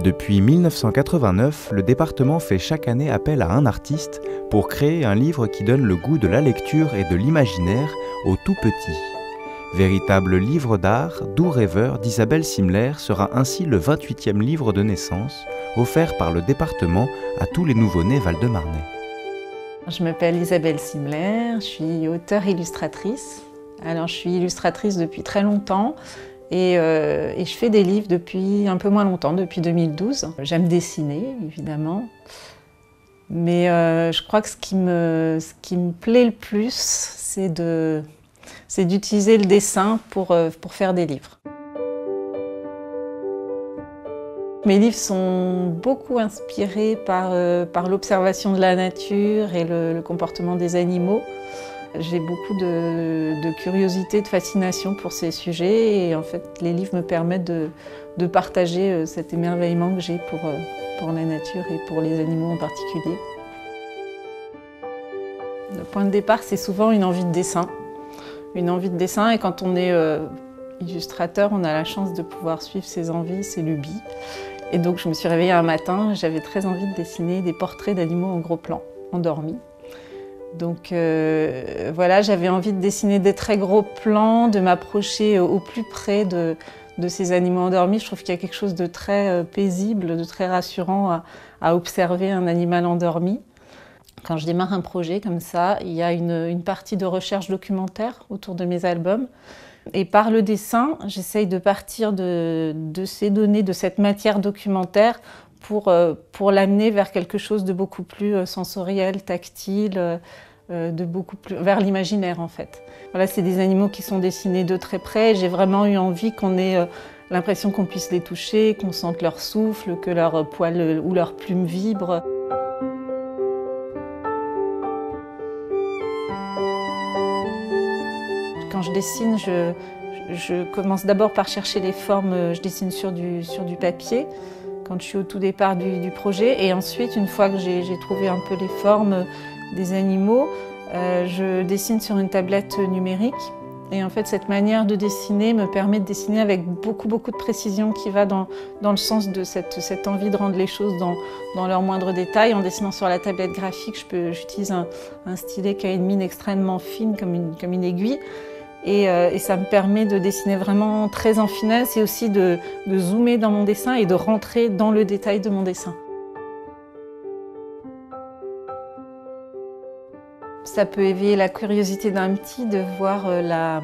Depuis 1989, le département fait chaque année appel à un artiste pour créer un livre qui donne le goût de la lecture et de l'imaginaire aux tout-petits. Véritable livre d'art, Doux rêveur d'Isabelle Simler sera ainsi le 28e livre de naissance, offert par le département à tous les nouveau-nés val-de-marnais. Je m'appelle Isabelle Simler, je suis auteure-illustratrice. Alors je suis illustratrice depuis très longtemps et je fais des livres depuis un peu moins longtemps, depuis 2012. J'aime dessiner, évidemment, mais je crois que ce qui me plaît le plus, c'est d'utiliser le dessin pour faire des livres. Mes livres sont beaucoup inspirés par l'observation de la nature et le comportement des animaux. J'ai beaucoup de curiosité, de fascination pour ces sujets et en fait les livres me permettent de partager cet émerveillement que j'ai pour la nature et pour les animaux en particulier. Le point de départ, c'est souvent une envie de dessin. Une envie de dessin et quand on est illustrateur, on a la chance de pouvoir suivre ses envies, ses lubies. Et donc je me suis réveillée un matin, j'avais très envie de dessiner des portraits d'animaux en gros plan, endormis. Donc voilà, j'avais envie de dessiner des très gros plans, de m'approcher au plus près de ces animaux endormis. Je trouve qu'il y a quelque chose de très paisible, de très rassurant à observer un animal endormi. Quand je démarre un projet comme ça, il y a une partie de recherche documentaire autour de mes albums. Et par le dessin, j'essaye de partir de ces données, de cette matière documentaire pour l'amener vers quelque chose de beaucoup plus sensoriel, tactile, vers l'imaginaire en fait. Voilà, c'est des animaux qui sont dessinés de très près. J'ai vraiment eu envie qu'on ait l'impression qu'on puisse les toucher, qu'on sente leur souffle, que leurs poils ou leurs plumes vibrent. Quand je dessine, je commence d'abord par chercher les formes. Je dessine sur du papier, quand je suis au tout départ du projet. Et ensuite, une fois que j'ai trouvé un peu les formes des animaux, je dessine sur une tablette numérique. Et en fait, cette manière de dessiner me permet de dessiner avec beaucoup de précision qui va dans le sens de cette envie de rendre les choses dans leurs moindres détails. En dessinant sur la tablette graphique, j'utilise un stylet qui a une mine extrêmement fine, comme une aiguille. Et ça me permet de dessiner vraiment très en finesse et aussi de zoomer dans mon dessin et de rentrer dans le détail de mon dessin. Ça peut éveiller la curiosité d'un petit de voir la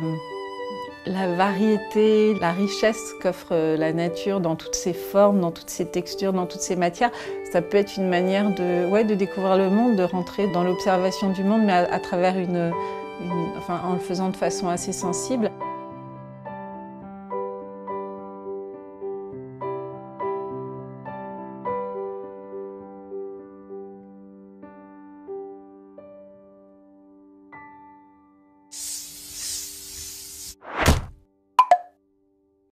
variété, la richesse qu'offre la nature dans toutes ses formes, dans toutes ses textures, dans toutes ses matières. Ça peut être une manière de découvrir le monde, de rentrer dans l'observation du monde, mais à travers en le faisant de façon assez sensible.